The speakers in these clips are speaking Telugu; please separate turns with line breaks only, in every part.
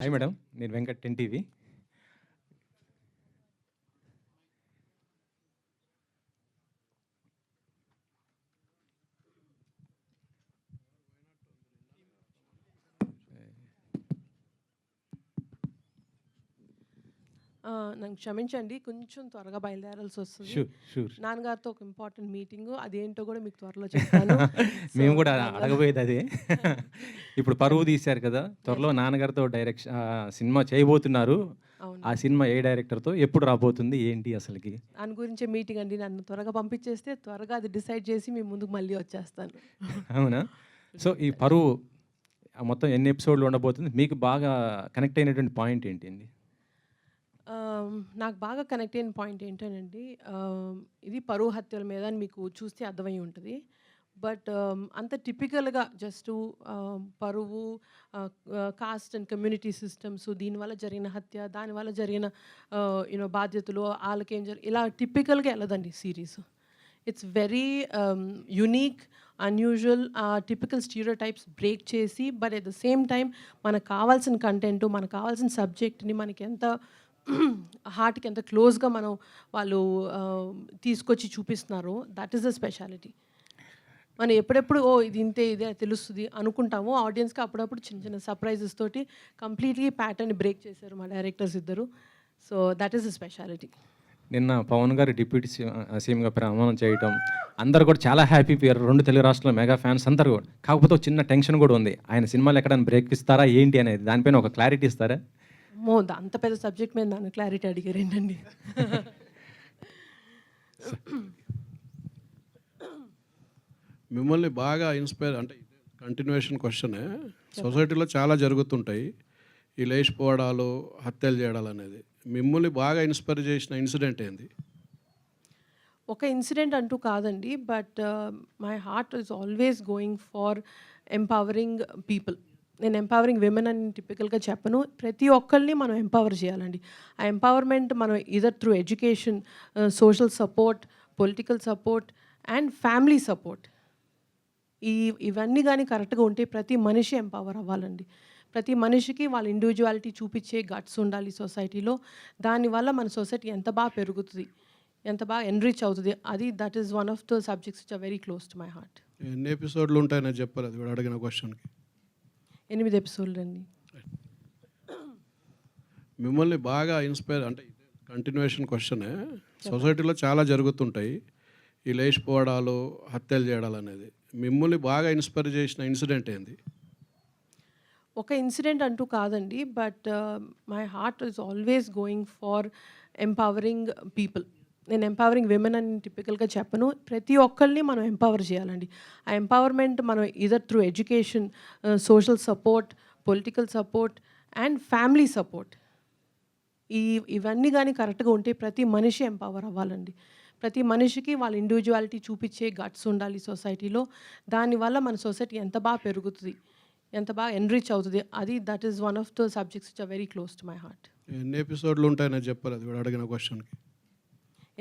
హాయ్ మేడం, నేను వెంకట్ 10 టీవీ.
నన్ను క్షమించండి. కొంచెం త్వరగా బయలుదేరాల్సొస్తది.
Sure, sure.
నాన్నగారితో ఒక ఇంపార్టెంట్ మీటింగు. అదేంటో గూడా మీకు త్వరలో చెప్తాను.
మేము కూడా
దానివల్ల
అడగబోయేది అదే. ఇప్పుడు పరువు తీశారు కదా, త్వరలో నాన్నగారితో సినిమా చేయబోతున్నారు.
అవును.
ఆ సినిమా ఏ డైరెక్టర్‌తో ఎప్పుడు రాబోతుంది? ఏంటి అసలకి?
దాని గురించే మీటింగ్ అండి. నన్ను త్వరగా పంపించేస్తే త్వరగా అది డిసైడ్ చేసి మీ ముందుకు మళ్ళీ వచ్చేస్తాను.
అవునా? సో, ఈ పరువు మొత్తం ఎన్ని ఎపిసోడ్‌లు ఉండబోతుంది? మీకు బాగా కనెక్ట్ అయినటువంటి పాయింట్ ఏంటండి?
నాకు బాగా కనెక్ట్ అయిన పాయింట్ ఏంటోనండి, ఇది పరువు హత్యల మీద అని మీకు చూస్తే అర్థమై ఉంటది. బట్ అంత టిపికల్‌గా జస్టు పరువు, కాస్ట్ అండ్ కమ్యూనిటీ సిస్టమ్స్, దీనివల్ల జరిగిన హత్య, దానివల్ల జరిగిన బాధ్యతలు, ఆళ్ళకేం ఇలా టిపికల్‌గా ఎళ్ళదండి series. It's very unique, unusual, typical stereotypes break చేసి, but at the same time మనకు కావాల్సిన కంటెంట్, మనకు కావాల్సిన సబ్జెక్ట్‌ని మనకి ఎంత హార్ట్‌కి ఎంత క్లోజ్‌గా వాళ్ళు తీసుకొచ్చి చూపిస్తున్నారో, దట్ ఈస్ ద స్పెషాలిటీ. మనం ఎప్పుడెప్పుడు ఇది ఇంతే, ఇదే తెలుస్తది అనుకుంటాము. ఆడియన్స్‌కి అప్పుడప్పుడు చిన్న చిన్న సర్ప్రైజెస్ తోటి కంప్లీట్‌లీ ప్యాటర్న్ బ్రేక్ చేశారు మా డైరెక్టర్స్ ఇద్దరు. So that is the speciality.
నిన్న పవన్ గారు డిప్యూటీ సీఎంగా ప్రమాణం చేయటం, అందరూ కూడా చాలా హ్యాపీ పోయారు. 2 తెలుగు రాష్ట్రాల మెగా ఫ్యాన్స్ అందరూ కూడా. కాకపోతే ఒక చిన్న టెన్షన్ కూడా ఉంది. ఆయన సినిమాలో ఎక్కడైనా బ్రేక్ ఇస్తారా ఏంటి అనేది? దానిపైన ఒక క్లారిటీ ఇస్తారా?
అమ్మో! అంత పెద్ద సబ్జెక్ట్ మీద నన్ను క్లారిటీ అడిగారేంటండి.
మిమ్మల్ని బాగా ఇన్స్పైర్ అంటే కంటిన్యూషన్ క్వశ్చనే. సొసైటీలో చాలా జరుగుతుంటాయి ఈ లేచిపోవడాలు, హత్యలు చేయడాలు అనేది. మిమ్మల్ని బాగా ఇన్స్పైర్ చేసిన ఇన్సిడెంట్ ఏంది?
ఒక ఇన్సిడెంట్ అంటూ కాదండి, but my heart is always going for empowering people. నేను ఎంపవరింగ్ విమెన్ అని టిపికల్గా చెప్పను. ప్రతి ఒక్కరిని మనం ఎంపవర్ చేయాలండి. ఆ ఎంపవర్మెంట్ మనం either through education, social support, political support and family support, ఇవన్నీ కానీ కరెక్ట్గా ఉంటే ప్రతి మనిషి ఎంపవర్ అవ్వాలండి. ప్రతి మనిషికి వాళ్ళ ఇండివిజువాలిటీ చూపించే గట్స్ ఉండాలి సొసైటీలో. దానివల్ల మన సొసైటీ ఎంత బాగా పెరుగుతుంది, ఎంత బాగా ఎన్రిచ్ అవుతుంది. That is one of the subjects which are very close to my heart.
ఎన్ని ఎపిసోడ్లు ఉంటాయని చెప్పాలి అది అడిగిన క్వశ్చన్కి.
8 ఎపిసోడ్లు అండి.
మిమ్మల్ని బాగా ఇన్స్పైర్ అంటే కంటిన్యూషన్ క్వశ్చనే. సొసైటీలో చాలా జరుగుతుంటాయి ఈ లేచిపోవడాలు, హత్యలు చేయడాలు అనేది. మిమ్మల్ని బాగా ఇన్స్పైర్ చేసిన ఇన్సిడెంట్ ఏంది?
ఒక ఇన్సిడెంట్ అంటూ కాదండి, but my heart is always going for empowering people. నేను ఎంపవరింగ్ విమెన్ అని టిపికల్గా చెప్పను. ప్రతి ఒక్కరిని మనం ఎంపవర్ చేయాలండి. ఆ ఎంపవర్మెంట్ మనం either through education, social support, political support and family support, ఇవన్నీ కానీ కరెక్ట్గా ఉంటే ప్రతి మనిషి ఎంపవర్ అవ్వాలండి. ప్రతి మనిషికి వాళ్ళ ఇండివిజువాలిటీ చూపించే గట్స్ ఉండాలి సొసైటీలో. దానివల్ల మన సొసైటీ ఎంత బాగా పెరుగుతుంది, ఎంత బాగా ఎన్రిచ్ అవుతుంది. That is one of the subjects which are very close to my heart.
ఎన్ని ఎపిసోడ్లు ఉంటాయని చెప్పాలి అది అడిగిన క్వశ్చన్కి.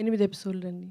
8 ఎపిసోడ్లు అండి.